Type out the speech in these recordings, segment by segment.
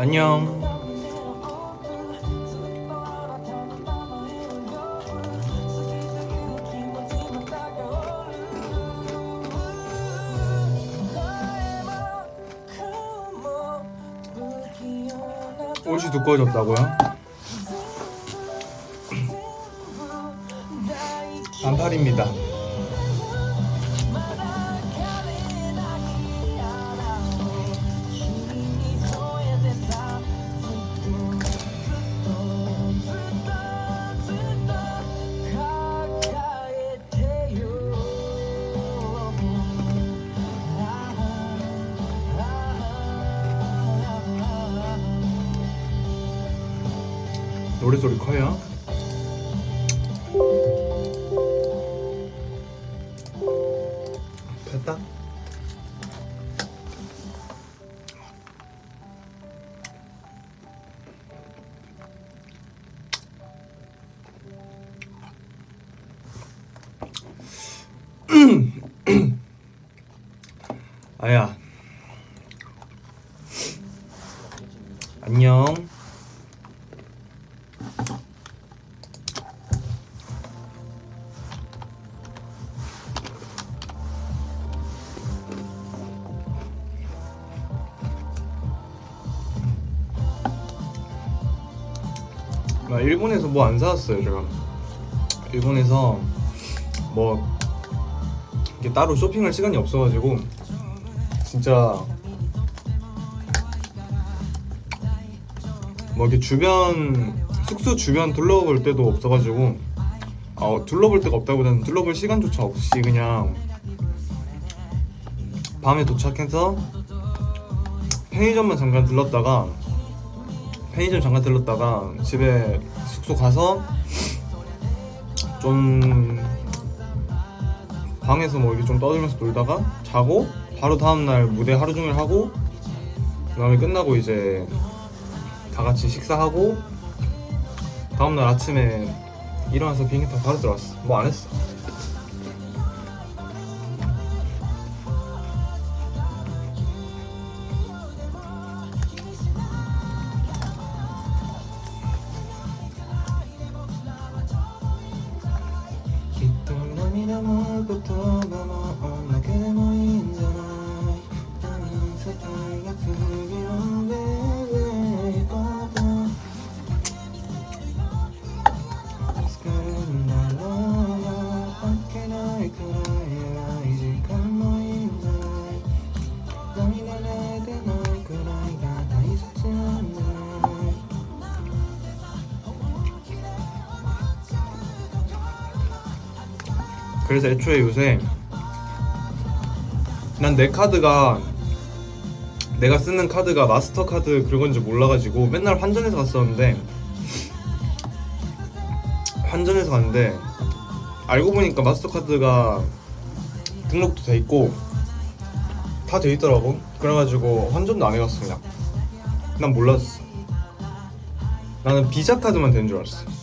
안녕. 옷이 두꺼워졌다고요? 반팔입니다. 노래소리 커요? 됐다? 아야 안녕. 나 일본에서 뭐 안 사왔어요. 제가 일본에서 뭐 이렇게 따로 쇼핑할 시간이 없어가지고 진짜 뭐 이렇게 주변 숙소 주변 둘러볼 때도 없어가지고 둘러볼 데가 없다보다는 둘러볼 시간조차 없이 그냥 밤에 도착해서 편의점 잠깐 들렀다가 집에 숙소 가서 좀 방에서 뭐 이렇게 좀 떠들면서 놀다가 자고 바로 다음날 무대 하루 종일 하고 그다음에 끝나고 이제 다 같이 식사하고 다음날 아침에 일어나서 비행기 타고 바로 들어왔어. 뭐 안 했어. 그래서 애초에 요새 난 내 카드가 내가 쓰는 카드가 마스터 카드 그건지 몰라가지고 맨날 환전해서 갔었는데 알고 보니까 마스터 카드가 등록도 돼 있고 다 돼 있더라고. 그래가지고 환전도 안 해갔어. 그냥 난 몰랐어. 나는 비자 카드만 되는 줄 알았어.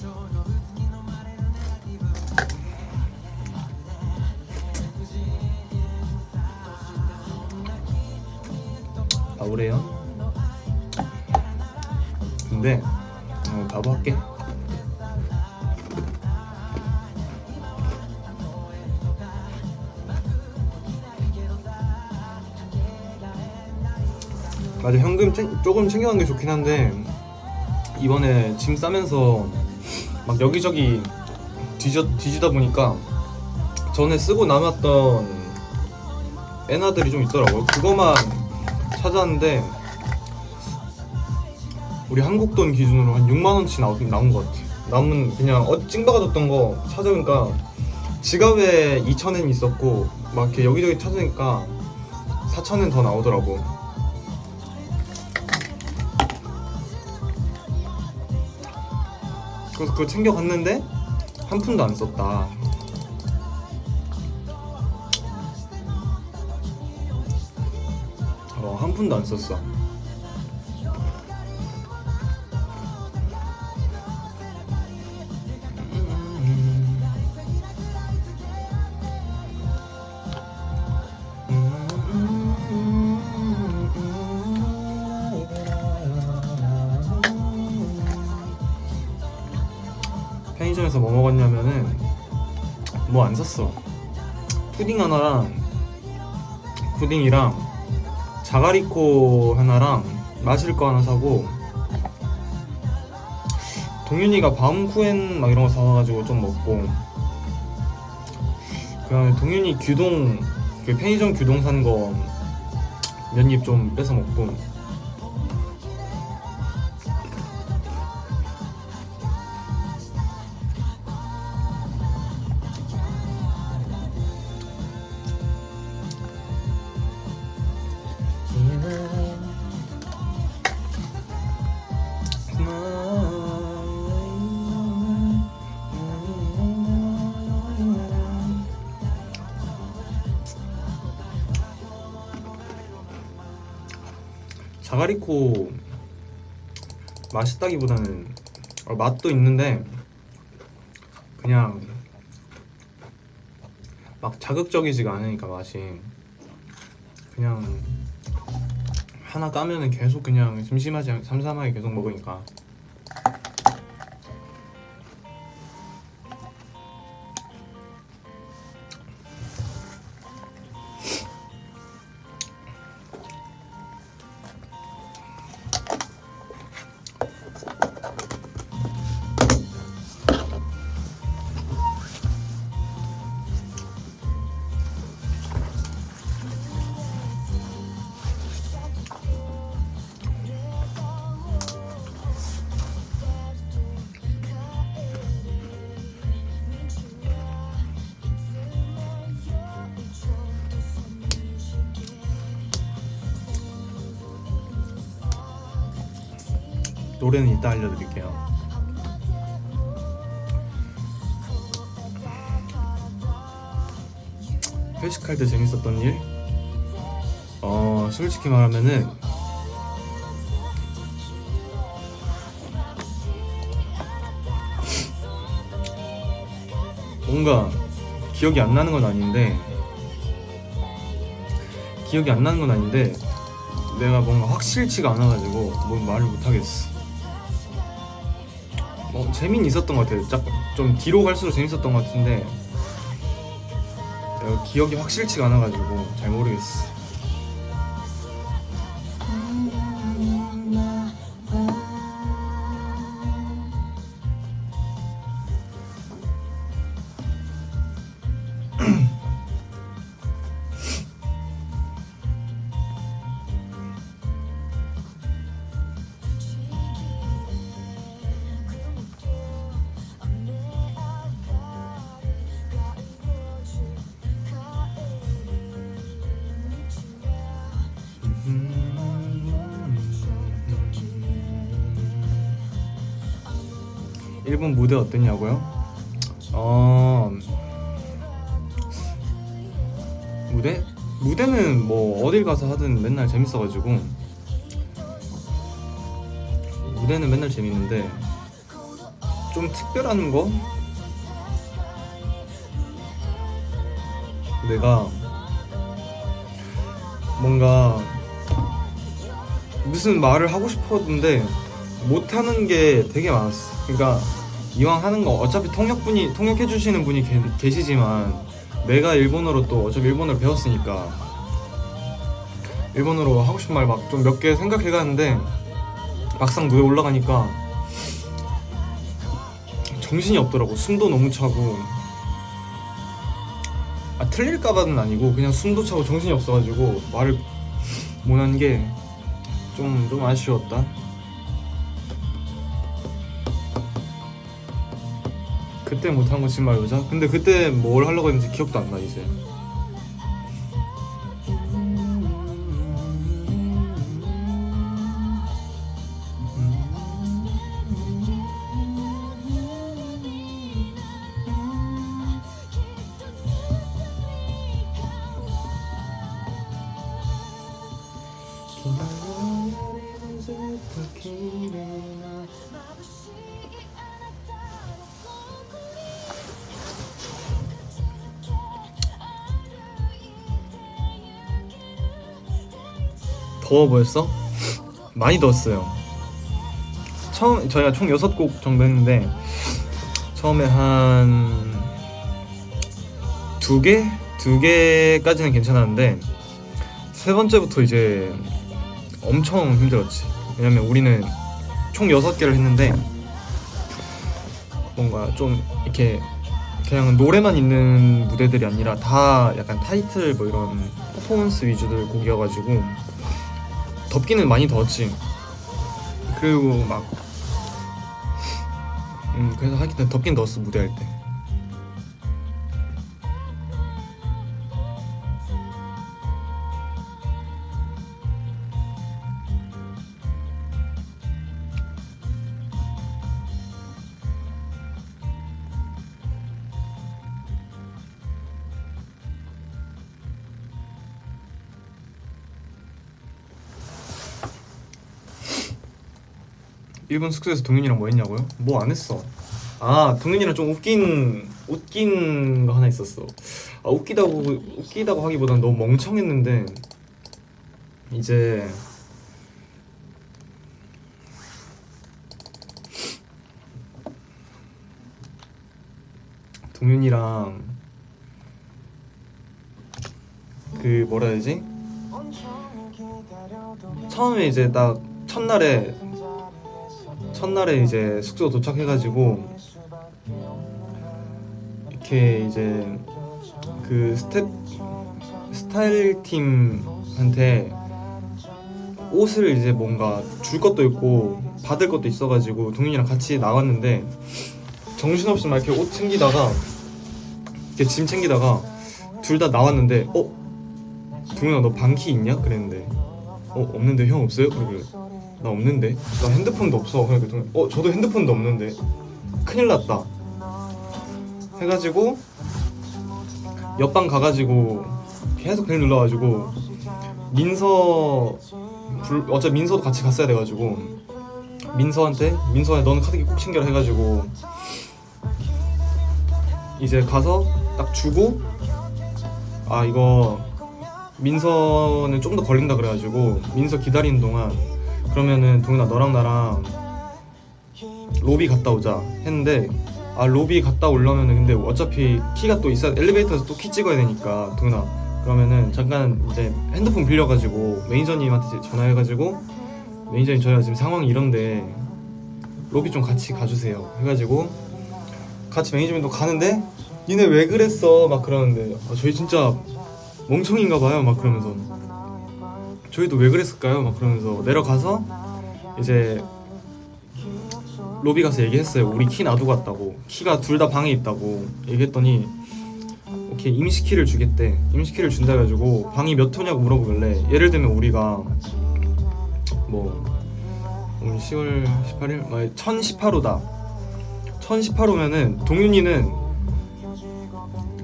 그래요? 근데 바보 할게. 맞아, 현금 조금 챙겨간 게 좋긴 한데 이번에 짐 싸면서 막 여기저기 뒤지다 보니까 전에 쓰고 남았던 엔화들이 좀 있더라고요. 그거만 찾았는데 우리 한국 돈 기준으로 한 6만원치 나온 것 같아. 남은 그냥 찡박아뒀던 거 찾아보니까 지갑에 2,000엔 있었고 막 이렇게 여기저기 찾으니까 4,000엔 더 나오더라고. 그래서 그거 챙겨갔는데 한 푼도 안 썼다. 한 푼도 안 썼어. 편의점에서 뭐 먹었냐면은 뭐 안 샀어. 푸딩이랑 자가리코 하나랑 마실 거 하나 사고, 동윤이가 바움쿠엔 막 이런 거 사와가지고 좀 먹고, 그 다음에 동윤이 규동, 그 편의점 규동 산 거 몇 입 좀 뺏어 먹고. 자가리코 맛있다기보다는 맛도 있는데 그냥 막 자극적이지가 않으니까 맛이, 그냥 하나 까면은 계속 그냥 삼삼하게 계속 먹으니까. 노래는 이따 알려드릴게요. 회식할 때 재밌었던 일? 솔직히 말하면은 뭔가 기억이 안 나는 건 아닌데 내가 뭔가 확실치가 않아가지고 뭐 말을 못하겠어. 재미는 있었던 것 같아요. 좀 뒤로 갈수록 재밌었던 것 같은데 내가 기억이 확실치가 않아가지고 잘 모르겠어. 일본 무대 어땠냐고요? 무대는 뭐 어딜 가서 하든 맨날 재밌어가지고 무대는 맨날 재밌는데 좀 특별한 거? 내가 뭔가 무슨 말을 하고 싶었는데 못하는 게 되게 많았어. 그러니까 이왕 하는 거 어차피 통역해주시는 분이 계시지만 내가 일본어로 또 어차피 일본어를 배웠으니까 일본어로 하고 싶은 말 막 좀 몇 개 생각해가는데 막상 무대 올라가니까 정신이 없더라고. 숨도 너무 차고, 틀릴까봐는 아니고 그냥 숨도 차고 정신이 없어가지고 말을 못한 게 좀 아쉬웠다. 그때 못한 거 지금 말해보자. 근데 그때 뭘 하려고 했는지 기억도 안 나 이제. 더워 보였어? 많이 더웠어요. 저희가 총 6곡 정도 했는데 처음에 한 두 개까지는 괜찮았는데 세 번째부터 이제 엄청 힘들었지. 왜냐면 우리는 총 6개를 했는데 뭔가 좀 이렇게 그냥 노래만 있는 무대들이 아니라 다 약간 타이틀 뭐 이런 퍼포먼스 위주들 곡이어가지고 덥기는 많이 더웠지. 그리고 막 그래서 하기 때문에 덥긴 더웠어 무대할 때. 일본 숙소에서 동윤이랑 뭐 했냐고요? 뭐 안 했어. 아, 동윤이랑 좀 웃긴 거 하나 있었어. 아, 웃기다고 하기보단 너무 멍청했는데 이제 동윤이랑 그 뭐라 해야 되지? 처음에 이제 딱 첫날에 이제 숙소 도착해가지고 이렇게 이제 그 스타일 팀한테 옷을 이제 뭔가 줄 것도 있고 받을 것도 있어가지고 동윤이랑 같이 나왔는데 정신없이 막 이렇게 옷 챙기다가 이렇게 짐 챙기다가 둘 다 나왔는데 동윤아 너 방키 있냐? 그랬는데 없는데 형 없어요? 그러길래 나 없는데? 나 핸드폰도 없어. 그러니까 저도 핸드폰도 없는데 큰일 났다 해가지고 옆방 가가지고 계속 벨 눌러가지고 어차피 민서도 같이 갔어야 돼가지고 민서야 너는 카드기 꼭 챙겨라 해가지고 이제 가서 딱 주고 이거 민서는 좀 더 걸린다 그래가지고 민서 기다리는 동안 그러면은 동윤아 너랑 나랑 로비 갔다 오자 했는데 로비 갔다 오려면은 근데 어차피 키가 또 있어야 엘리베이터에서 또 키 찍어야 되니까 동윤아 그러면은 잠깐 이제 핸드폰 빌려가지고 매니저님한테 전화해가지고 매니저님 저희가 지금 상황이 이런데 로비 좀 같이 가주세요 해가지고 같이 매니저님도 가는데 니네 왜 그랬어 막 그러는데 저희 진짜 멍청인가봐요 막 그러면서 저희도 왜 그랬을까요 막 그러면서 내려가서 이제 로비 가서 얘기했어요. 우리 키 놔두고 왔다고. 키가 둘 다 방에 있다고 얘기했더니 오케이 임시키를 주겠대. 임시키를 준다 해가지고 방이 몇 호냐고 물어보길래 예를 들면 우리가 뭐 오늘 10월 18일 1018호다 1018호면은 동윤이는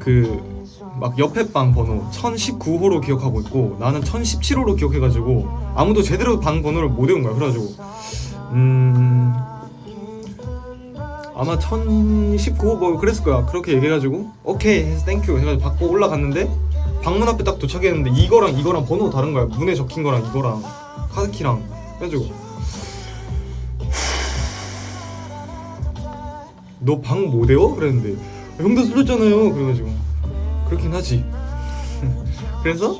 그 막 옆에 방 번호 1019호로 기억하고 있고 나는 1017호로 기억해가지고 아무도 제대로 방 번호를 못 외운 거야. 그래가지고 아마 1019호 뭐 그랬을 거야. 그렇게 얘기해가지고 오케이 해서 땡큐 해가지고 받고 올라갔는데 방문 앞에 딱 도착했는데 이거랑 번호가 다른 거야. 문에 적힌 거랑 이거랑 카드키랑. 그래가지고 너 방 못 외워? 그랬는데 형도 술렸잖아요. 그래가지고 그렇긴 하지. 그래서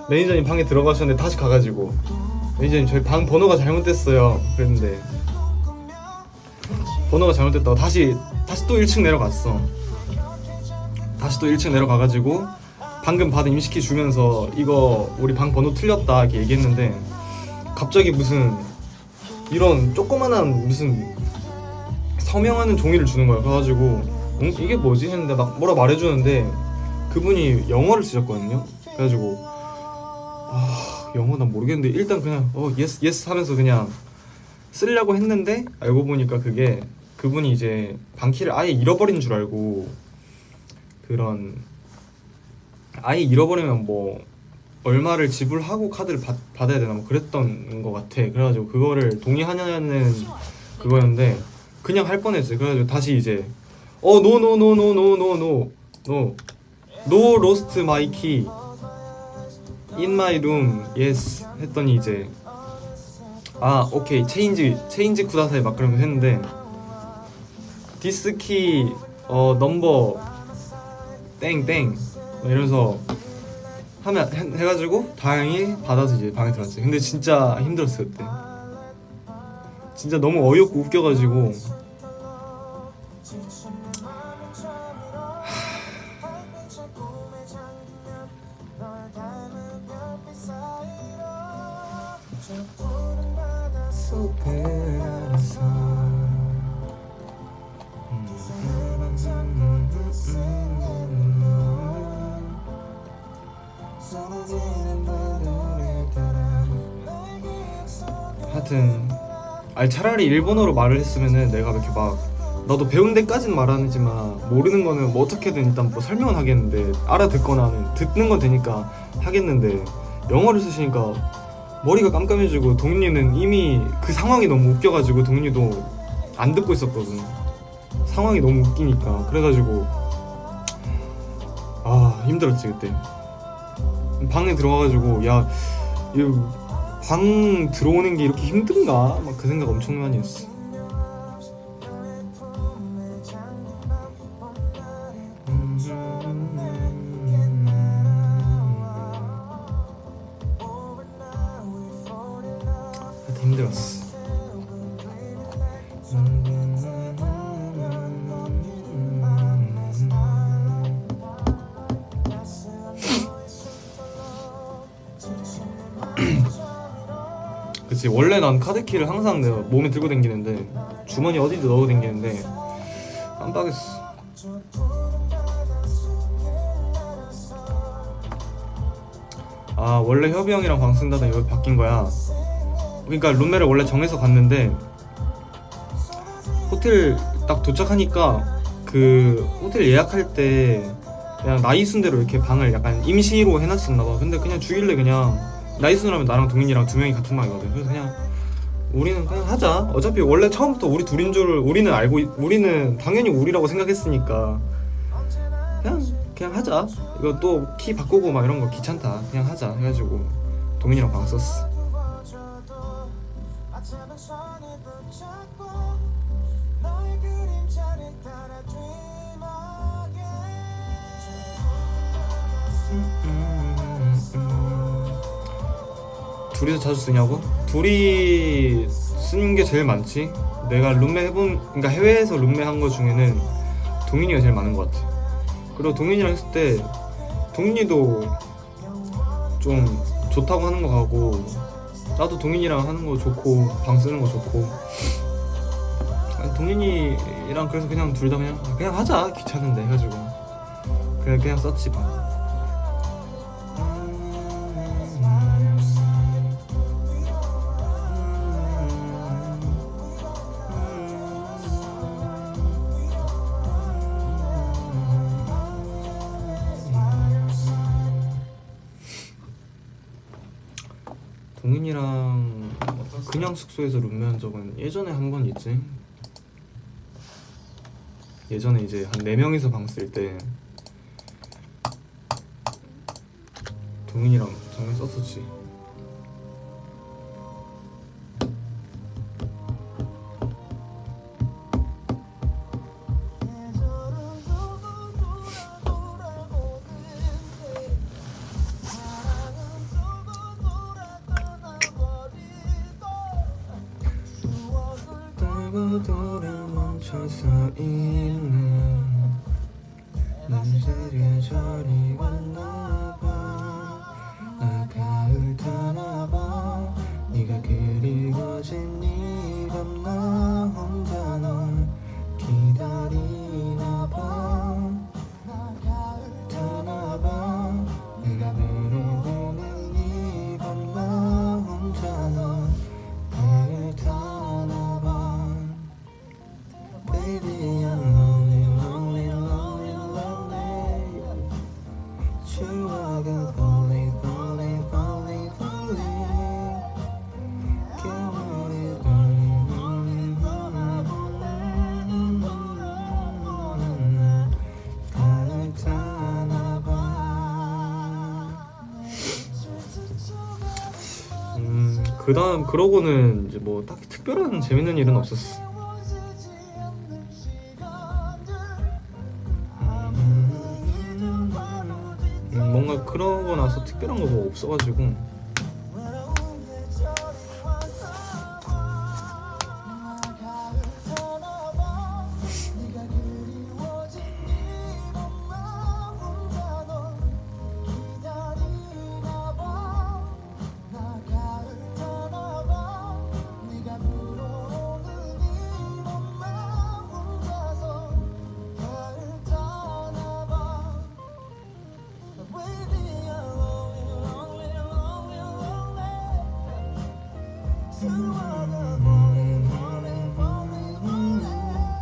매니저님 방에 들어가셨는데 다시 가가지고 매니저님 저희 방 번호가 잘못됐어요 그랬는데 번호가 잘못됐다고 다시 또 1층 내려갔어. 다시 또 1층 내려가가지고 방금 받은 임시키 주면서 이거 우리 방 번호 틀렸다 이렇게 얘기했는데 갑자기 무슨 이런 조그만한 무슨 서명하는 종이를 주는 거야. 그래가지고 이게 뭐지? 했는데 막 뭐라 말해주는데 그분이 영어를 쓰셨거든요. 그래가지고 영어 난 모르겠는데 일단 그냥 예스 하면서 그냥 쓰려고 했는데 알고 보니까 그게 그분이 이제 방키를 아예 잃어버린 줄 알고 그런 아예 잃어버리면 뭐 얼마를 지불하고 카드를 받아야 되나 뭐 그랬던 것 같아. 그래가지고 그거를 동의하냐는 그거였는데 그냥 할 뻔했지. 그래가지고 다시 이제 No lost my key in my room yes 했더니 이제 오케이 체인지 쿠다사이 막 그러면서 했는데 디스키 넘버 땡땡 이러면서 하면 해가지고 다행히 받아서 이제 방에 들어왔지. 근데 진짜 힘들었어 그때. 진짜 너무 어이없고 웃겨가지고. 하여튼 아니 차라리 일본어로 말을 했으면은 내가 이렇게 막 나도 배운 데까지는 말하지만 모르는 거는 뭐 어떻게든 일단 뭐 설명은 하겠는데 알아듣거나는 듣는 건 되니까 하겠는데 영어를 쓰시니까 머리가 깜깜해지고 동윤이는 이미 그 상황이 너무 웃겨가지고 동윤이도 안 듣고 있었거든. 상황이 너무 웃기니까. 그래가지고 아 힘들었지 그때. 방에 들어가가지고 야 이거 방 들어오는 게 이렇게 힘든가? 막 그 생각 엄청 많이 했어. 하여튼 힘들었어. 그치 원래 난 카드키를 항상 내가 몸에 들고 다니는데 주머니 어디도 넣어 다니는데 깜빡했어. 아 원래 협이 형이랑 방 쓴다더니 왜 바뀐 거야. 그러니까 룸메를 원래 정해서 갔는데 호텔 딱 도착하니까 그 호텔 예약할 때 그냥 나이 순대로 이렇게 방을 약간 임시로 해놨었나봐. 근데 그냥 주길래 그냥 나이 순으로면 나랑 동민이랑 두 명이 같은 방이거든. 그래서 그냥 우리는 그냥 하자. 어차피 원래 처음부터 우리 둘인 줄 우리는 알고 우리는 당연히 우리라고 생각했으니까 그냥 하자. 이거 또 키 바꾸고 막 이런 거 귀찮다. 그냥 하자 해가지고 동민이랑 방 썼어. 둘이서 자주 쓰냐고? 둘이 쓰는 게 제일 많지. 내가 룸메 해본, 그러니까 해외에서 룸메 한 거 중에는 동민이가 제일 많은 것 같아. 그리고 동민이랑 했을 때 동민이도 좀 좋다고 하는 거 같고 나도 동민이랑 하는 거 좋고 방 쓰는 거 좋고. 동민이랑 그래서 그냥 둘 다 그냥 하자 귀찮은데 해가지고 그냥 썼지 방. 동인이랑 그냥 숙소에서 룸메한 적은 예전에 한 번 있지. 예전에 이제 한 4명이서 방 쓸 때 동인이랑 잠깐 썼었지. 돌아 멈춰서 있는 날들의 저리 왔나봐. 나 가을 타나봐. 네가 그리워진 네 밤 나 혼자 널 기다리나봐. 나 가을 타나봐. 네가 그리워진 네 밤 나 혼자 널 타나봐. Baby, I'm lonely, lonely, lonely, lonely. 추억은 falling, falling, falling, falling. 겨울이 falling, falling, falling. 가을 타나봐. 그다음 그러고는 이제 뭐 딱히 특별한 재밌는 일은 없었어. 뭔가 그러고 나서 특별한 거 뭐 없어가지고.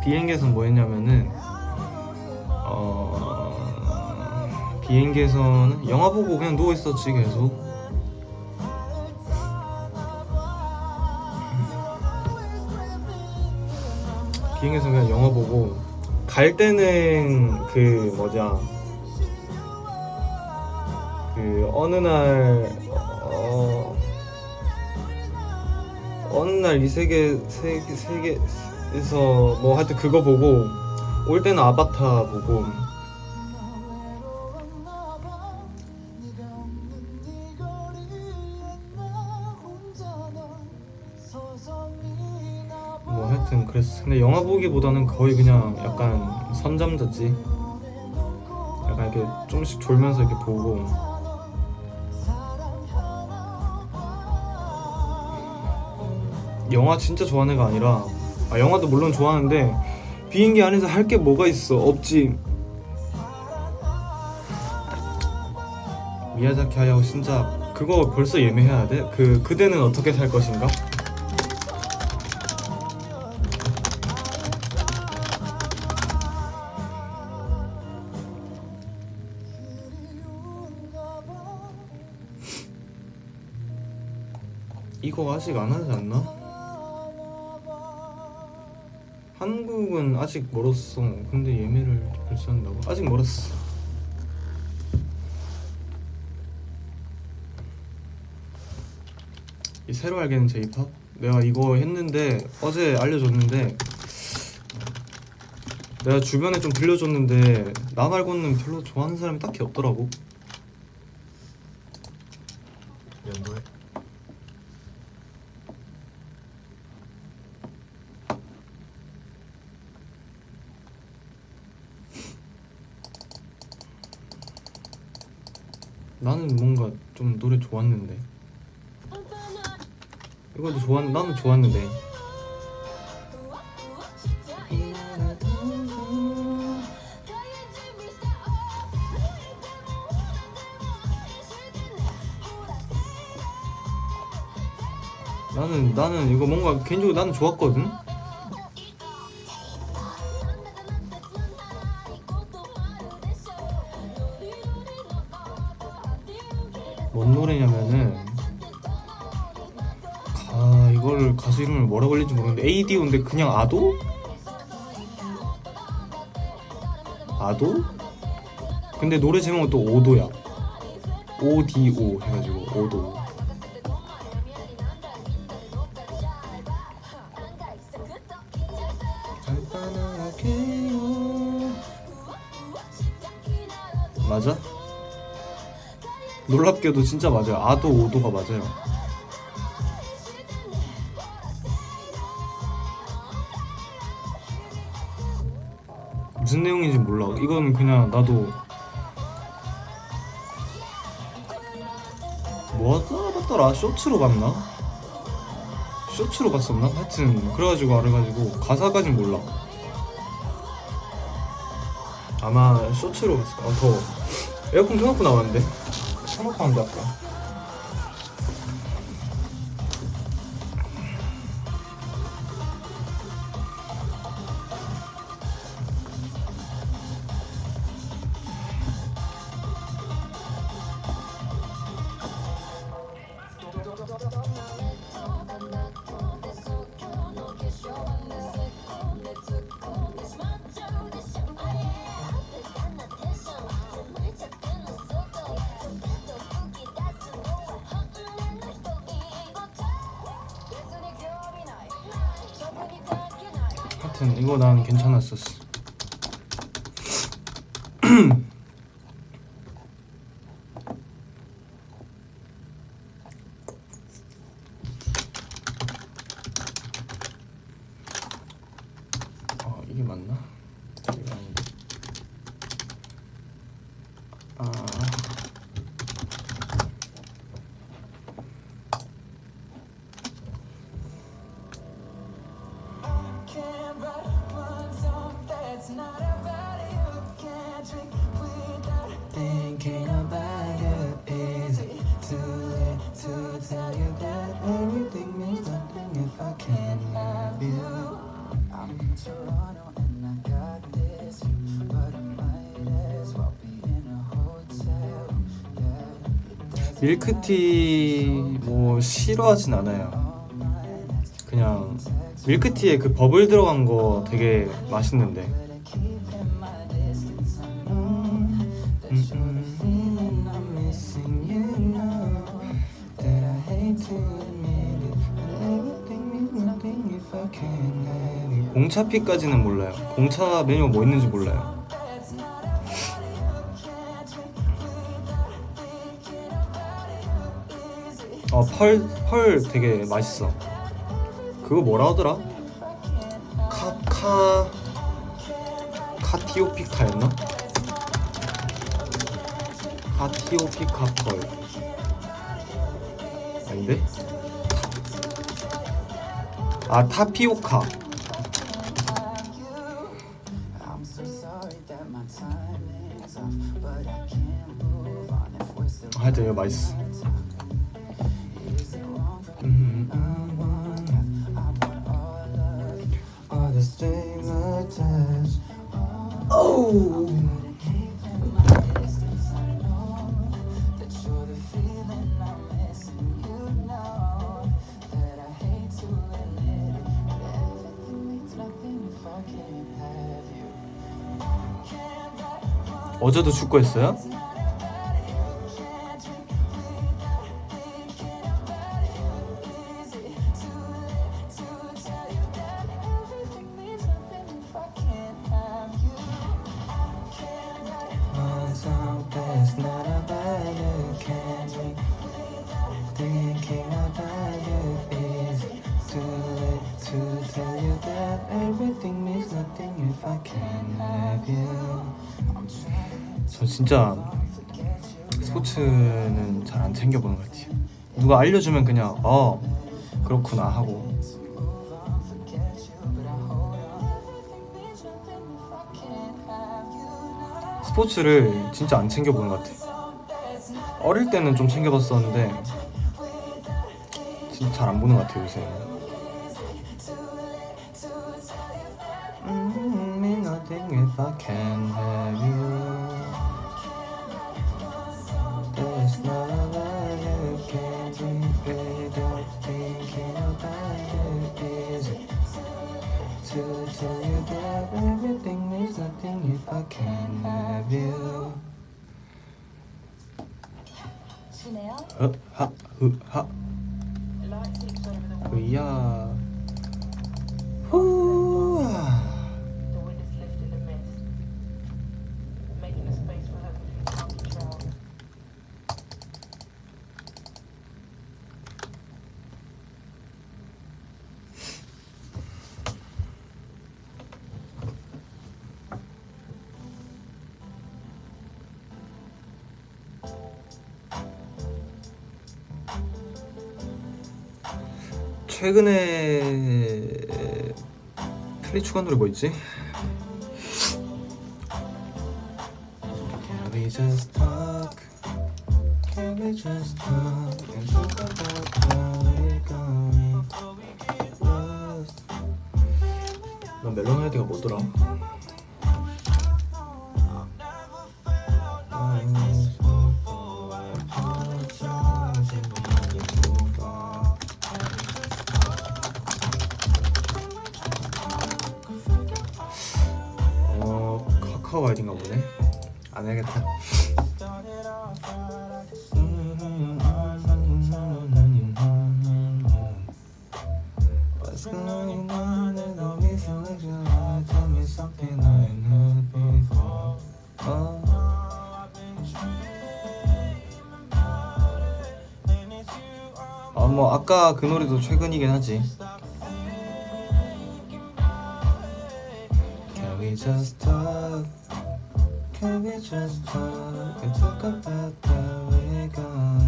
비행기에서는 뭐 했냐면은 비행기에서는 영화 보고 그냥 누워있었지 계속. 비행기에서 그냥 영화 보고 갈 때는 그 뭐냐 그 어느 날 이 세계에서 뭐 하여튼 그거 보고 올 때는 아바타 보고. 뭐 하여튼 그랬어. 근데 영화 보기보다는 거의 그냥 약간 선잠 잤지. 약간 이렇게 좀씩 졸면서 이렇게 보고. 영화 진짜 좋아하는 애가 아니라, 영화도 물론 좋아하는데 비행기 안에서 할 게 뭐가 있어? 없지. 미야자키 하야오 신작 그거 벌써 예매해야 돼? 그대는 어떻게 살 것인가? 이거 아직 안 하지 않나? 한국은 아직 멀었어. 근데 예매를 벌써 한다고? 아직 멀었어. 이 새로 알게 된 J-POP? 내가 이거 했는데 어제 알려줬는데 내가 주변에 좀 들려줬는데 나 말고는 별로 좋아하는 사람이 딱히 없더라고. 연도에? 나는 뭔가 좀 노래 좋았는데 이것도 나는 좋았는데. 나는 이거 뭔가 개인적으로 나는 좋았거든? 뭔 노래냐면은 이거를 가수 이름을 뭐라고 올릴지 모르겠는데 ADO인데 그냥 아도? 아도? 근데 노래 제목은 또 오도야. ODO 해가지고 오도. 맞아? 놀랍게도 진짜 맞아요. 아도 오도가 맞아요. 무슨 내용인지 몰라. 이건 그냥 나도 뭐 하더라? 쇼츠로 봤나? 쇼츠로 봤었나? 하여튼 그래가지고 알아가지고 가사까진 몰라. 아마 쇼츠로 봤을 거야. 더워. 에어컨 켜놓고 나왔는데? 켜놓고 왔는데 아까. 하여튼 이거 난 괜찮았었어. 이게 맞나? 이게 아닌데. 아. Thinking about you is it too late to tell you that everything means nothing if I can't have you. I'm in Toronto and I got this view, but I might as well be in a hotel. Yeah, 밀크티 뭐 싫어하진 않아요. 그냥 밀크티에 그 버블 들어간 거 되게 맛있는데. 공차피까지는 몰라요. 공차 메뉴가 뭐 있는지 몰라요. 펄 되게 맛있어. 그거 뭐라 하더라? 카티오피카였나? 카티오피카 펄 아닌데? 아, 타피오카. I'm so sorry that my time is off, but I can't move on if we're still 하여튼 이거 맛있어. is it wrong for being I want all the stigmatized. Oh. That you're the feeling I'm missing. You know that I hate to admit it, but everything means nothing if I can't have you. 어제도 축구했어요? 저 진짜 스포츠는 잘 안 챙겨보는 것 같아요. 누가 알려주면 그냥 그렇구나 하고. 스포츠를 진짜 안 챙겨보는 것 같아요. 어릴 때는 좀 챙겨봤었는데 진짜 잘 안 보는 것 같아요 요새. Nothing if I can't have you. There's not a lie you can't be without thinking about it. Is it to tell you that everything means nothing if I can't have you? 흐하 으야 후아. 최근에 틀리 추가한 노래 뭐 있지? Can we just talk? Can we just talk and talk about how we're going lost? 난 멜론 아이디가 뭐더라? 카카오 아이디인가 보네. 안 해야겠다. 뭐 아까 그 노래도 최근이긴 하지. we just talk? Can we just talk and talk about where we're going?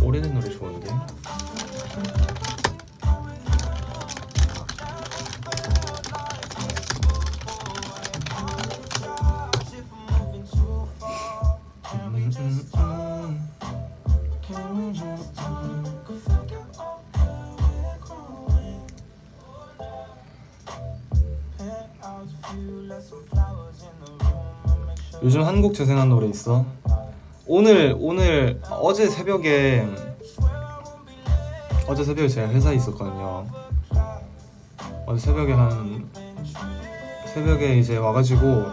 오래된 노래 좋은데? 요즘 한국 재생한 노래 있어? 오늘 어제 새벽에 제가 회사에 있었거든요. 어제 새벽에 이제 와가지고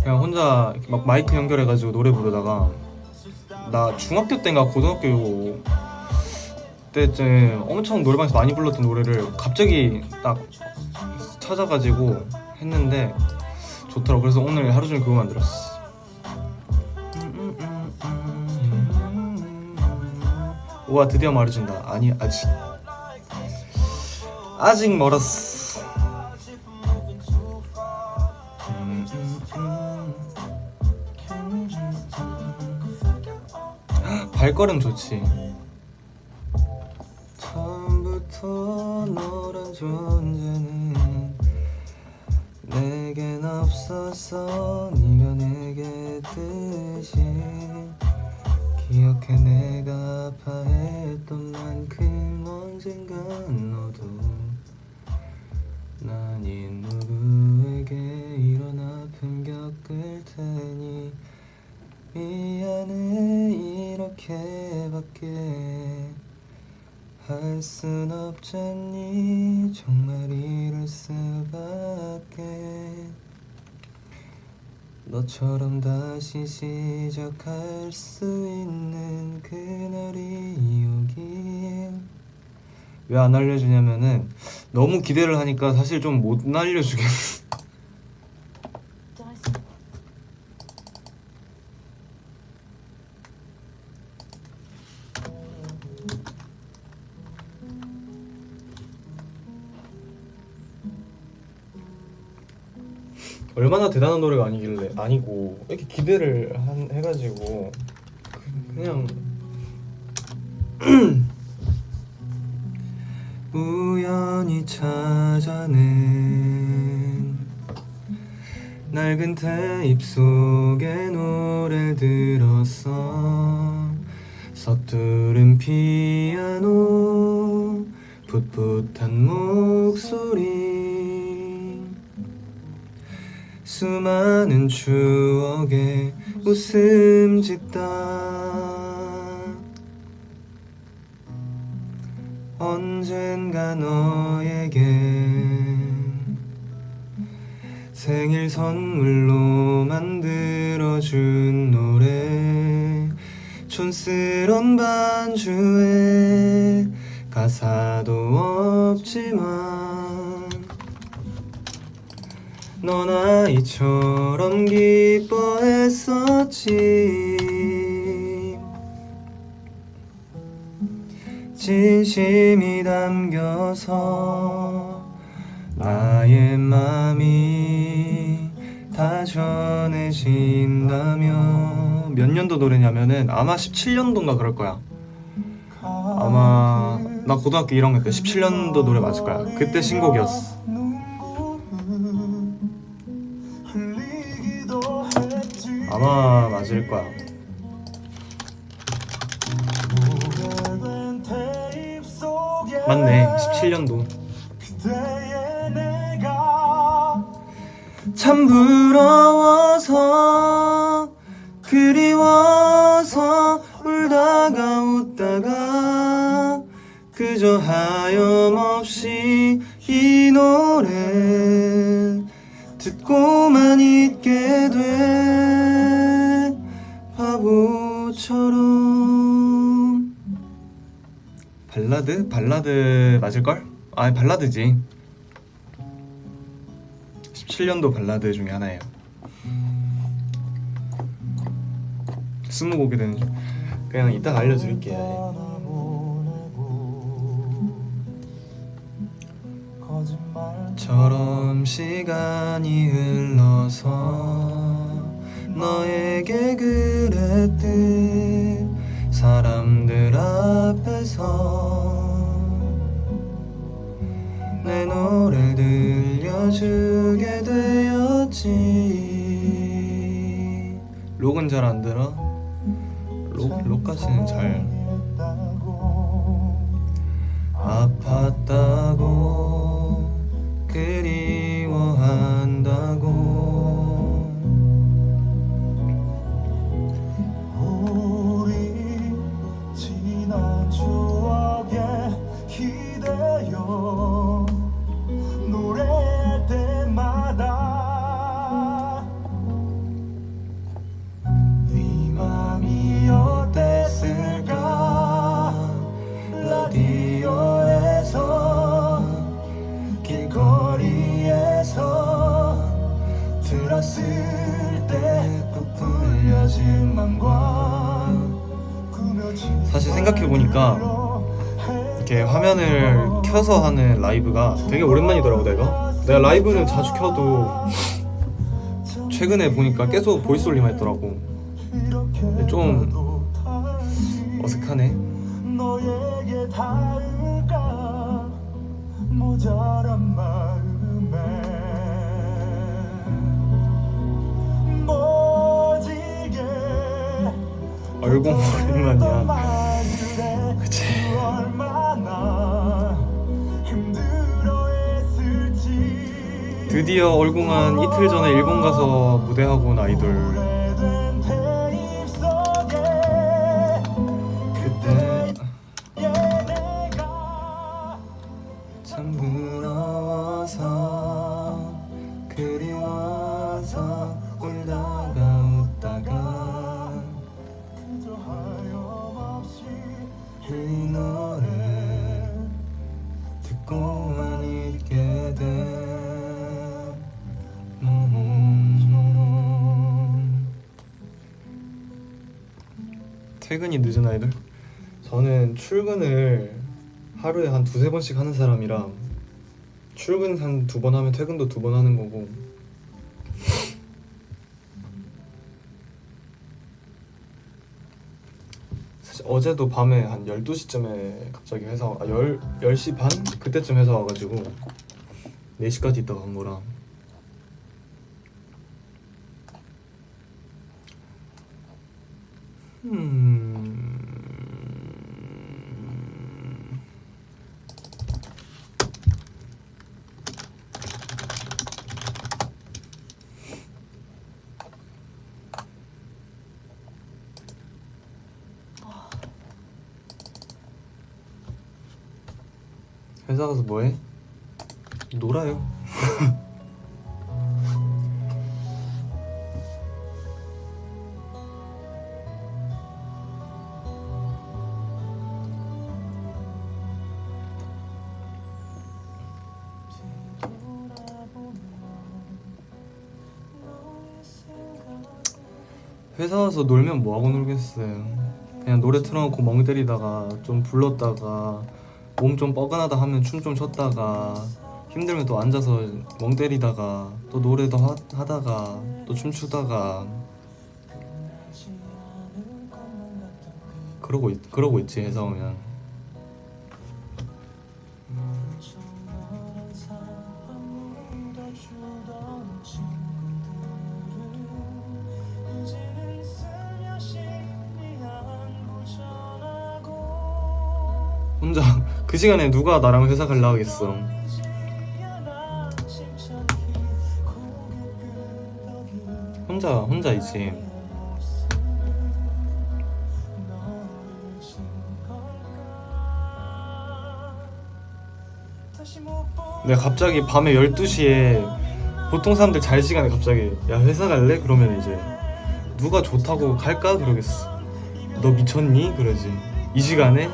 그냥 혼자 막 마이크 연결해가지고 노래 부르다가 나 중학교 때인가 고등학교 때쯤 엄청 노래방에서 많이 불렀던 노래를 갑자기 딱 찾아가지고 했는데 좋더라고. 그래서 오늘 하루 종일 그거만 들었어. 우와 드디어 말해준다. 아니 아직 멀었어. 발걸음 좋지. 처음부터 너란 존재는 내겐 없었어. 네가 내게 뜻이 기억해. 내가 아파했던 만큼 언젠간 너도 난 이 누구에게 이런 아픔 겪을 테니 미안해 이렇게밖에 할 순 없잖니. 정말 이럴 수밖에. 너처럼 다시 시작할 수 있는 그날이 오길. 왜 안 알려주냐면은 너무 기대를 하니까 사실 좀 못 알려주겠어. 얼마나 대단한 노래가 아니고 이렇게 기대를 해가지고 그냥 우연히 찾아낸 낡은 테이프 속에 노래를 들었어. 서투른 피아노 풋풋한 목소리 수많은 추억에 웃음 짓다. 언젠가 너에게 생일 선물로 만들어준 노래. 촌스런 반주에 가사도 없지만 넌 아이처럼 기뻐했었지. 진심이 담겨서 나의 맘이 다 전해진다며. 몇 년도 노래냐면은 아마 17년도인가 그럴 거야. 아마 나 고등학교 1학년 때 17년도 노래 맞을 거야. 그때 신곡이었어. 아마 맞을 거야. 맞네, 17년도. 참 부러워서 그리워서 울다가 웃다가 그저 하염없이 이 노래 듣고만 있게 돼. 바보처럼. 발라드 맞을걸? 아 발라드지. 17년도 발라드 중에 하나예요. 20곡이 되는 중. 그냥 이따가 알려드릴게요. 처럼 시간이 흘러서 너에게 그랬듯 사람들 앞에서 내 노래를 들려주게 되었지. 록은 잘 안 들어? 록까지는 잘. 아팠다고 그리워한다고 우리 지난 추억에 기대어 노래할 때마다 네 맘이 어땠을까. 라디오에서 길거리에서 들었을 때 부풀려진 맘과 사실 생각해보니까 이렇게 화면을 켜서 하는 라이브가 되게 오랜만이더라고. 내가 라이브는 자주 켜도 최근에 보니까 계속 보이스 올리만 했더라고. 근데 좀 어색하네. 너에게 닿을까 모자란 마음에 멋지게 얼공 오랜만이야. 그치. 얼마나 힘들어했을지. 드디어 얼공한 이틀 전에 일본 가서 무대하고 온 아이돌. 오래된 테이프 속에 그때 내가 참 부러워서 그리워서 울다가 웃다가 그저 하염없이 이 노래 듣고만 있게 돼. 퇴근이 늦은 아이들? 저는 출근을 하루에 한 두세 번씩 하는 사람이라 출근 한 2번 하면 퇴근도 2번 하는 거고. 사실 어제도 밤에 한 12시쯤에 갑자기 회사 10시 반? 그때쯤 회사 와가지고 4시까지 있다가 간 거라. 회사 가서 뭐해? 놀아요. 회사 와서 놀면 뭐하고 놀겠어요. 그냥 노래 틀어놓고 멍 때리다가 좀 불렀다가 몸 좀 뻐근하다 하면 춤 좀 췄다가 힘들면 또 앉아서 멍 때리다가 또 노래도 하다가 또 춤추다가 그러고 있지 회사 오면. 혼자 그 시간에 누가 나랑 회사 갈라 하겠어. 혼자이지. 내가 갑자기 밤에 12시에 보통 사람들 잘 시간에 갑자기 야 회사 갈래? 그러면 이제 누가 좋다고 갈까? 그러겠어. 너 미쳤니? 그러지. 이 시간에?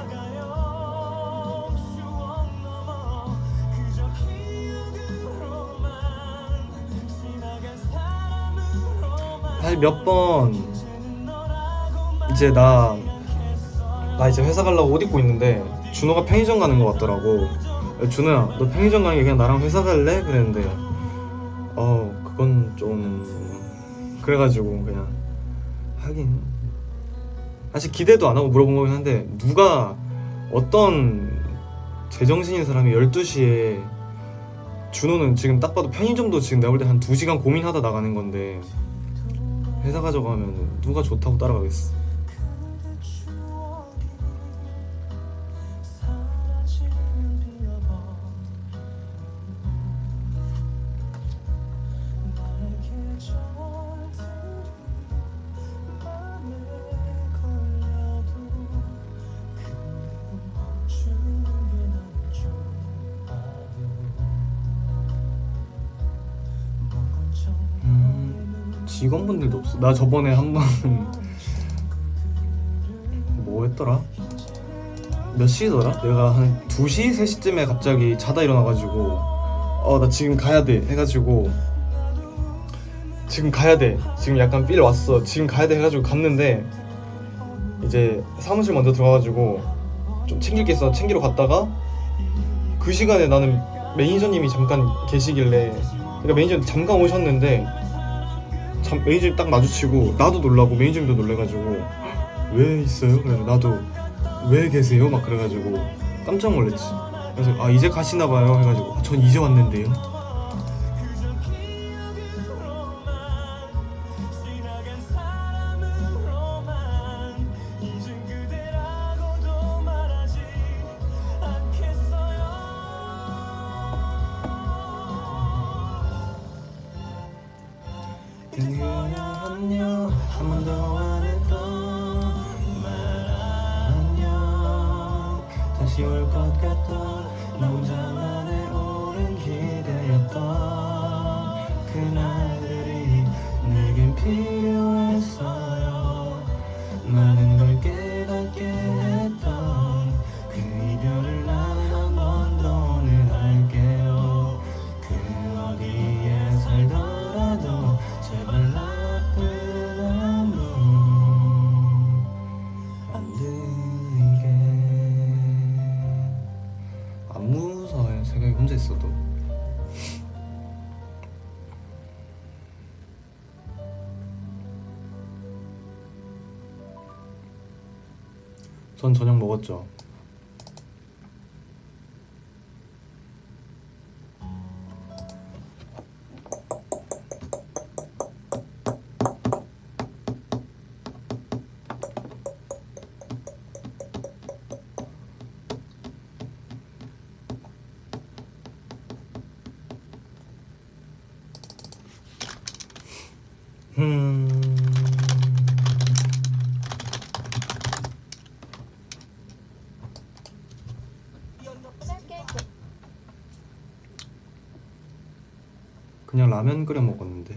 사실 몇 번 이제 나 이제 회사 가려고 옷 입고 있는데 준호가 편의점 가는 거 같더라고. 야, 준호야 너 편의점 가는 게 그냥 나랑 회사 갈래? 그랬는데 그건 좀 그래가지고 그냥 하긴 사실 기대도 안 하고 물어본 거긴 한데 누가 어떤 제정신인 사람이 12시에 준호는 지금 딱 봐도 편의점도 지금 내가 볼 때 한 2시간 고민하다 나가는 건데 회사 가져가면 누가 좋다고 따라가겠어. 직원분들도 없어. 나 저번에 한번 뭐 했더라? 몇 시더라? 내가 한 2시, 3시쯤에 갑자기 자다 일어나가지고 나 지금 가야 돼 해가지고 지금 가야 돼. 지금 약간 필 왔어. 지금 가야 돼 해가지고 갔는데 이제 사무실 먼저 들어가가지고 좀 챙길 게 있어 챙기러 갔다가 그 시간에 나는 매니저님이 잠깐 계시길래 그러니까 매니저님 잠깐 오셨는데 매니저님 딱 마주치고 나도 놀라고 매니저님도 놀래가지고 왜 있어요? 그래서 나도 왜 계세요? 막 그래가지고 깜짝 놀랐지. 그래서 이제 가시나봐요 해가지고 전 이제 왔는데요. 안녕 한 번도 안 했던 말 안녕 다시 올 것 같던 나 혼자만의 오랜 기대였던 그날들이 내겐 필요했어요. 많은 걸 깨닫게 했던 그 이별을 난 한 번 더는 할게요. 그 어디에 살더라도 제발 나쁜 안무 안 들리게. 안 무서워요. 생각이 혼자 있어도. 전 저녁 먹었죠. 그냥 라면 끓여 먹었는데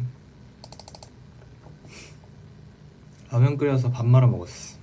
라면 끓여서 밥 말아 먹었어.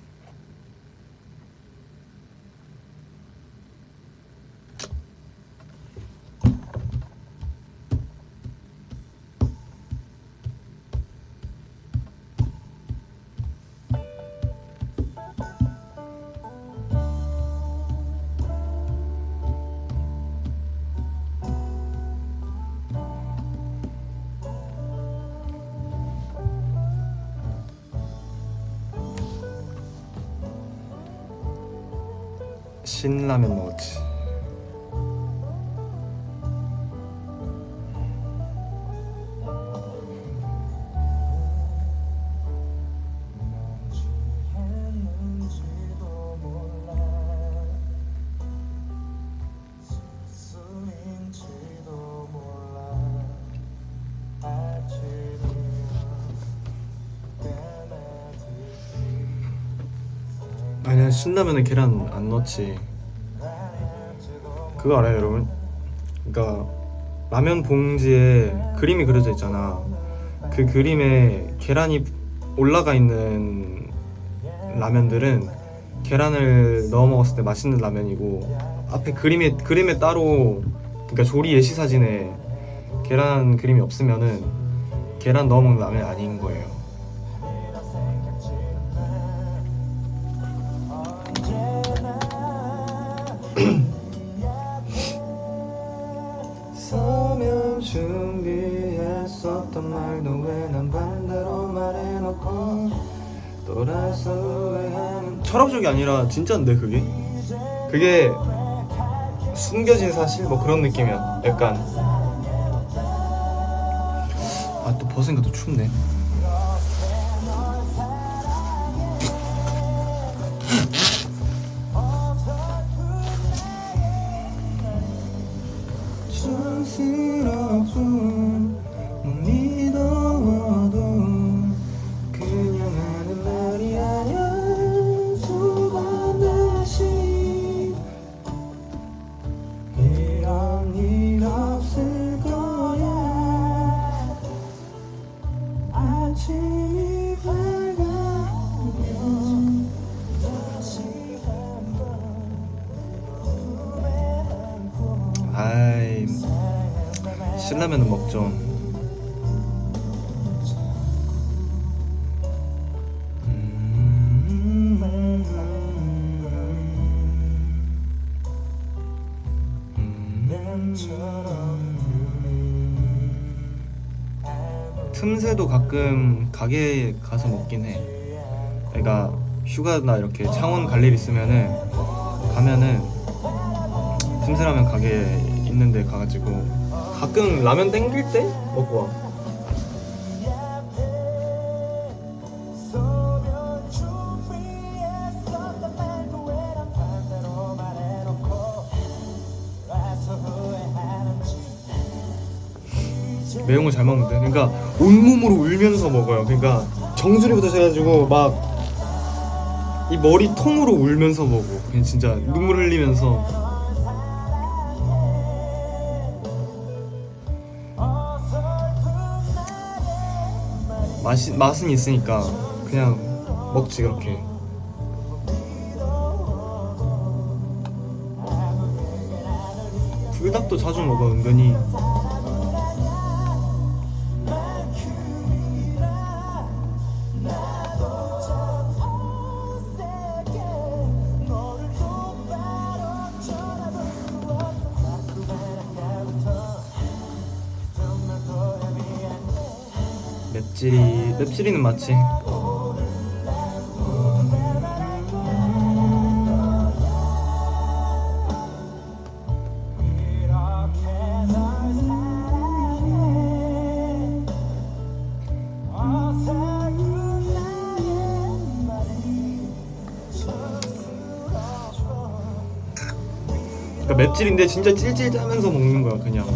신라면 먹었지. 아니야, 신라면에 계란 안 넣지. 그거 알아요, 여러분? 그러니까 라면 봉지에 그림이 그려져 있잖아. 그 그림에 계란이 올라가 있는 라면들은 계란을 넣어 먹었을 때 맛있는 라면이고, 앞에 그림에 따로, 그러니까 조리 예시 사진에 계란 그림이 없으면은 계란 넣어 먹는 라면이 아닌 거예요. 준비했었던 말도 왜 난 반대로 말해놓고 돌아서 후회하는. 철학적이 아니라 진짜인데 그게 숨겨진 사실 뭐 그런 느낌이야. 약간 아 또 벗으니까 또 춥네. 촌스럽고 못 믿어도 그냥 하는 말이 아니야. 두 번 다시 이런 일 없을 거야. 아침이 밝아오면 다시 아이 신라면은 먹죠. 틈새도 가끔 가게에 가서 먹긴 해. 그러니까 휴가나 이렇게 창원 갈 일 있으면은 가면은 틈새라면 가게 있는데 가가지고 가끔 라면 땡길 때 먹고 와. 매운 거 잘 먹는데. 그러니까 온몸으로 울면서 먹어요. 그러니까 정수리부터 해가지고 막 이 머리 통으로 울면서 먹어. 그냥 진짜 눈물 흘리면서. 맛은 있으니까 그냥 먹지 그렇게. 불닭도 자주 먹어 은근히. 맵찔이는 맞지. 그러니까 맵찔인데 진짜 찔찔 짜면서 먹는 거야 그냥.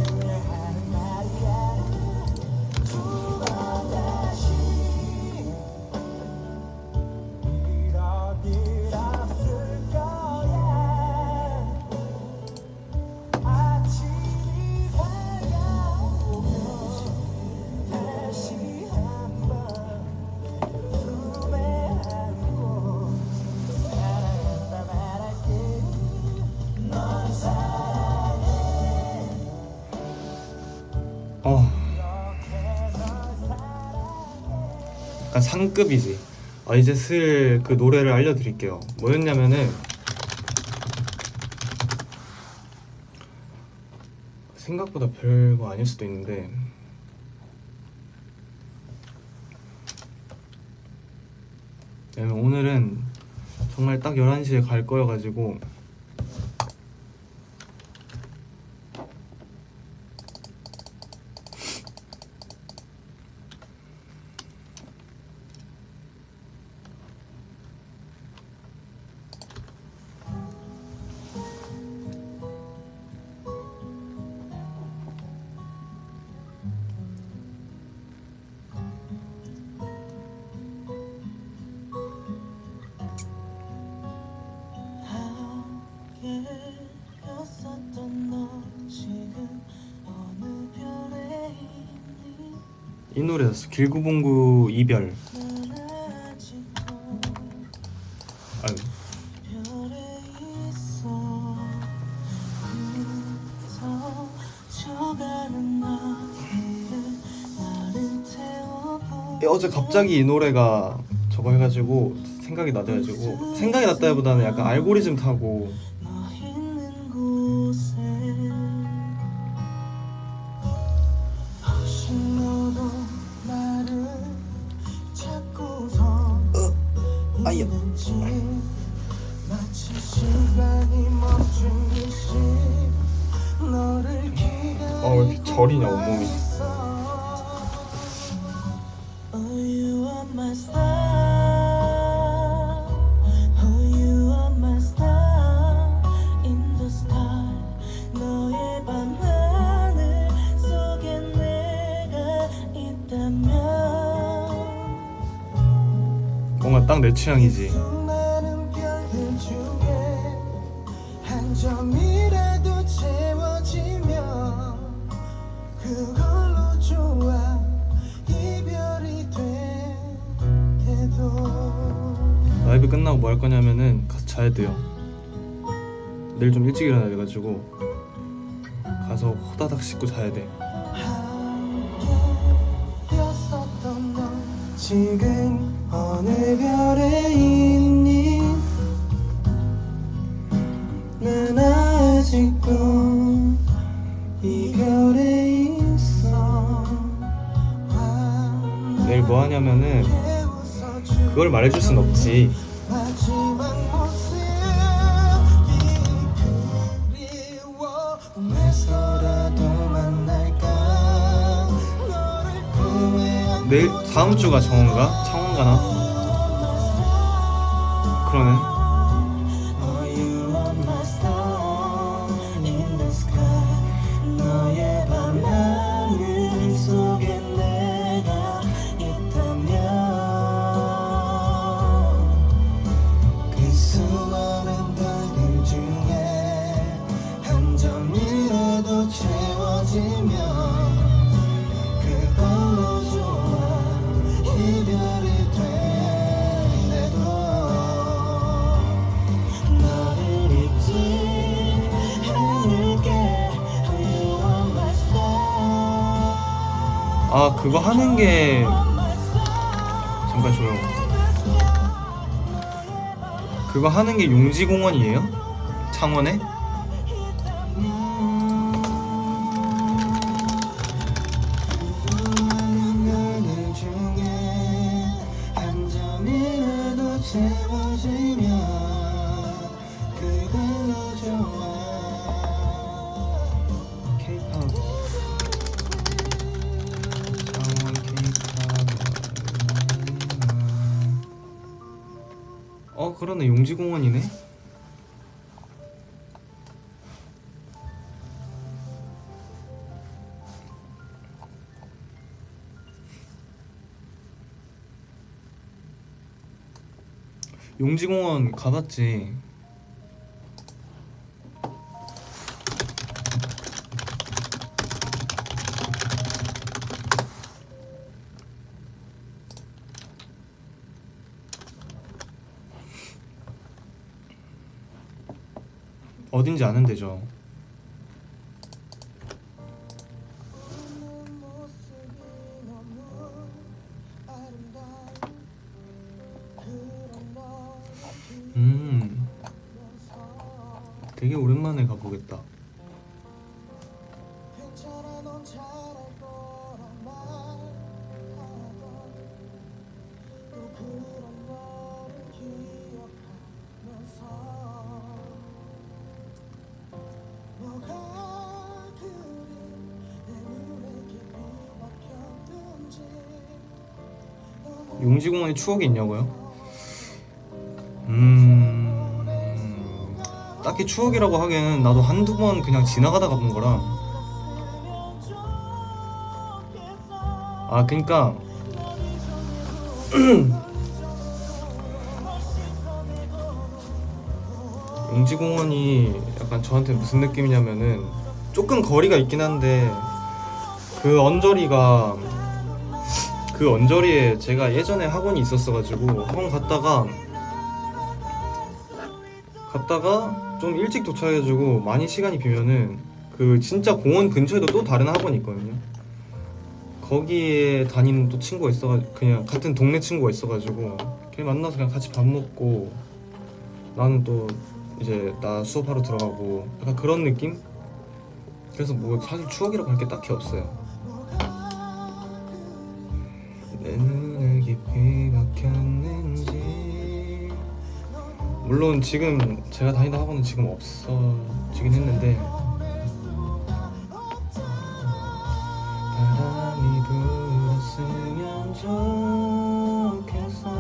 약간 상급이지. 이제 슬 그 노래를 알려드릴게요. 뭐였냐면은 생각보다 별거 아닐 수도 있는데 왜냐면 오늘은 정말 딱 11시에 갈 거여가지고 이 노래였어. 길구봉구 이별. 아유. 어제 갑자기 이 노래가 저거 해가지고 생각이 나가지고 생각이 났다기보다는 약간 알고리즘 타고 마치 너도 나를 찾고서 있는지 마치 시간이 멈춘 듯이 너를 기다리고 왜 이렇게 저리냐 온몸이. Oh, you are my star. Oh, you are my star in the sky. 너의 밤하늘 속에 내가 있다면 뭔가 딱 내 취향이지. 수많은 별들 중에 한 점이라도 채워지면 그걸로 좋아. 이별이 돼도 라이브 끝나고 뭐 할 거냐면은 가서 자야 돼요. 내일 좀 일찍 일어나야 돼가지고 가서 호다닥 씻고 자야 돼. 함께였었던 너 지금 어느 별에 있니? 난 아직도 이 별에 있어. 내일 뭐 하냐면은 그걸 말해줄 순 없지. 마지막 모습이 그리워. 꿈에서라도 만날까? 너를 꿈에 안고 내일 다음 주가 정원가? 창원가나? 그러네. Oh, you are my star in the sky. 너의 밤하늘 속에 내가 있다면 그 수많은 별들 중에 한 점이라도 채워지면 그걸로 좋아. 이별이 돼도 너를 잊지 않을게. Oh, you are my star. 아 그거 하는 게 잠깐 조용. 그거 하는 게 용지공원이에요? 창원에? 수많은 별들 중에 한 점이라도 채워지면 그걸로 좋아. 케이팝 창원 케이팝. 그러네 용지공원이네. 용지공원 가봤지. 어딘지 아는 데죠. 되게 오랜만에 가보겠다. 괜찮아 넌 잘할 거란 말하던 또 그런 너를 기억하면서 뭐가 그리 내 눈에 깊이 박혔는지 용지공원에 추억이 있냐고요? 딱히 추억이라고 하기에는 나도 한두 번 그냥 지나가다가 본 거라. 아 그니까 용지공원이 약간 저한테 무슨 느낌이냐면은 조금 거리가 있긴 한데 그 언저리에 제가 예전에 학원이 있었어가지고 학원 갔다가 좀 일찍 도착해가지고 많이 시간이 비면은 그 진짜 공원 근처에도 또 다른 학원이 있거든요. 거기에 다니는 또 친구가 있어가지고 그냥 같은 동네 친구가 있어가지고 걔 만나서 그냥 같이 밥 먹고 나는 또 이제 나 수업하러 들어가고 약간 그런 느낌? 그래서 뭐 사실 추억이라고 할 게 딱히 없어요. 내 눈에 깊이 박혔는지. 물론 지금 제가 다니던 학원은 지금 없어지긴 했는데 바람이 불었으면 좋겠어.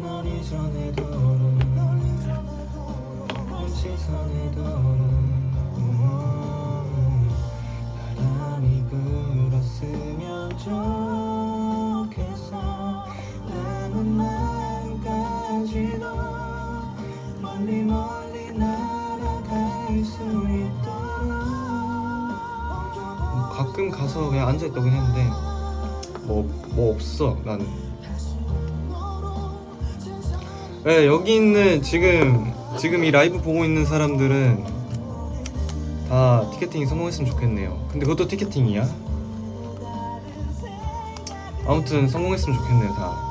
널 이전에 도는 시선에 도는 바람이 불었으면 좋겠어. 나는 마음까지도 멀리 멀리 날아갈 수 있도록. 가끔 가서 그냥 앉아있다고 했는데 뭐 없어 나는. 네, 여기 있는 지금 이 라이브 보고 있는 사람들은 다 티켓팅이 성공했으면 좋겠네요. 근데 그것도 티켓팅이야? 아무튼 성공했으면 좋겠네요 다.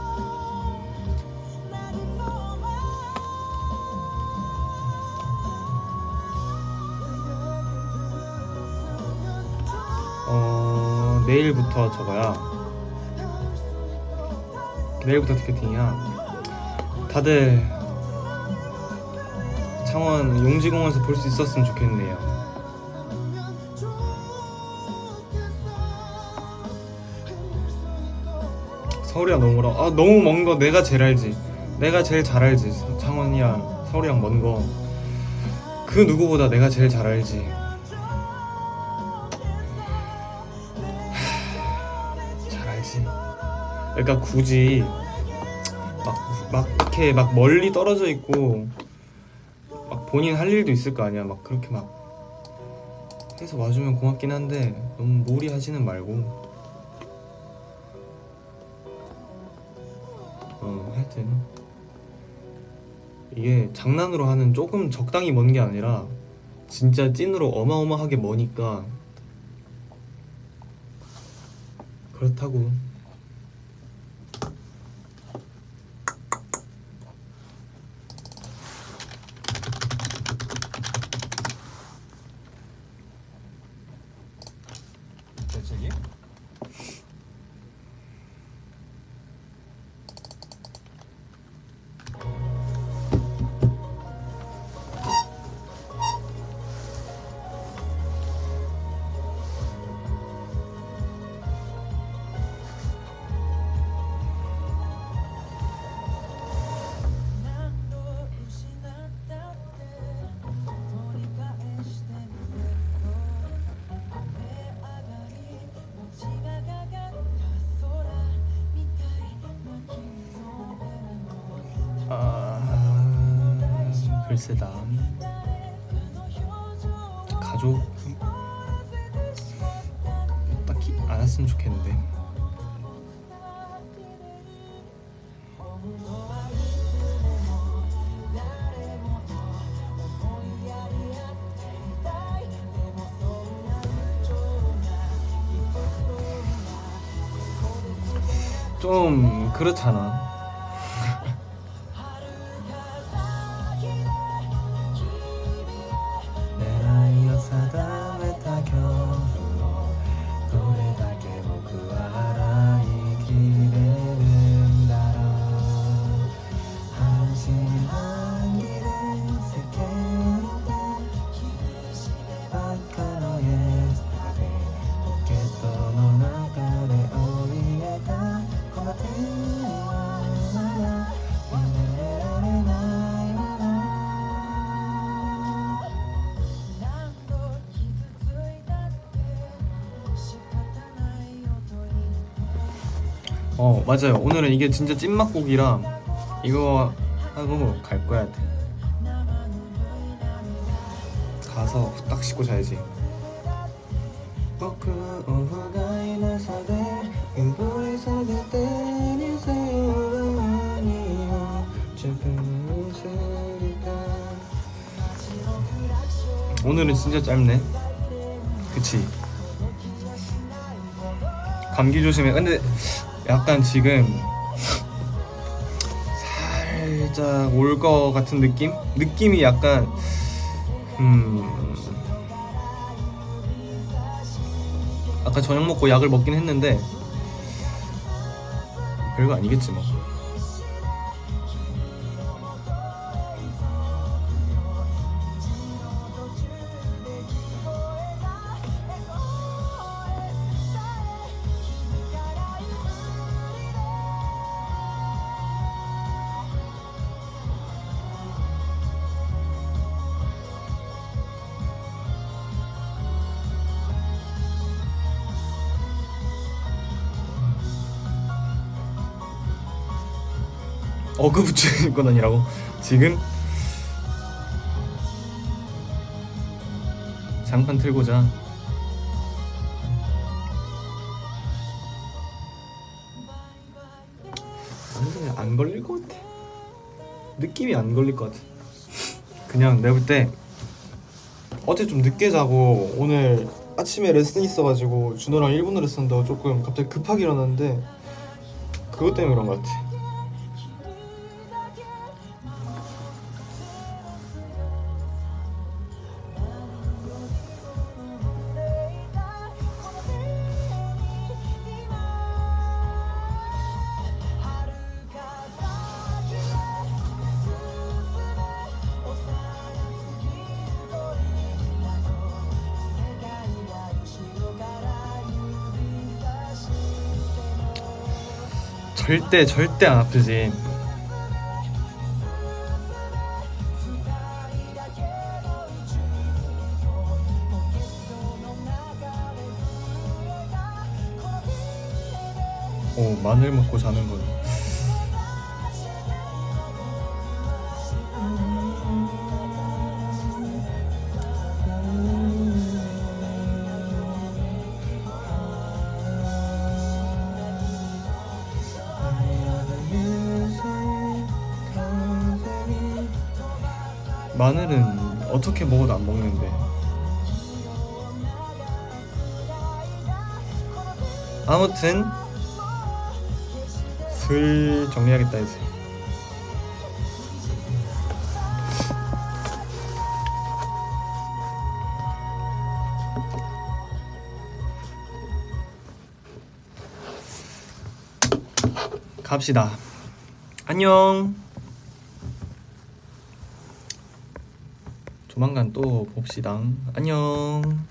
내일부터 저거야. 내일부터 티켓팅이야. 다들 창원 용지공원에서 볼 수 있었으면 좋겠네요. 서울이랑 너무 멀어. 너무 먼 거 내가 제일 알지. 내가 제일 잘 알지. 창원이랑 서울이랑 먼 거 그 누구보다 내가 제일 잘 알지. 잘 알지. 그러니까 굳이 막 이렇게 막 멀리 떨어져 있고 막 본인 할 일도 있을 거 아니야. 막 그렇게 막 해서 와주면 고맙긴 한데 너무 무리하지는 말고. 하여튼 이게 장난으로 하는 조금 적당히 먼 게 아니라 진짜 찐으로 어마어마하게 머니까 그렇다고. 대책이? 글쎄다. 가족 딱히 안 왔으면 좋겠는데. 좀 그렇잖아. 맞아요. 오늘은 이게 진짜 찐맛곡이라 이거 하고 갈 거야. 가서 후딱 씻고 자야지. 오늘은 진짜 짧네. 그치? 감기 조심해. 근데 약간 지금 살짝 올 거 같은 느낌? 느낌이 약간 아까 저녁 먹고 약을 먹긴 했는데 별거 아니겠지 뭐. 어그 붙이는 건 아니라고 지금 장판 틀고자. 근데 안 걸릴 것 같아. 느낌이 안 걸릴 것 같아. 그냥 내가 볼 때 어제 좀 늦게 자고 오늘 아침에 레슨 있어가지고 준호랑 1분 레슨 한다고 조금 갑자기 급하게 일어났는데 그것 때문에 그런 것 같아. 절대 안 아프지. 오, 마늘 먹고 자는 건 마늘은 어떻게 먹어도 안 먹는데. 아무튼 슬 정리하겠다 이제. 갑시다. 안녕. 조만간 또 봅시다. 안녕.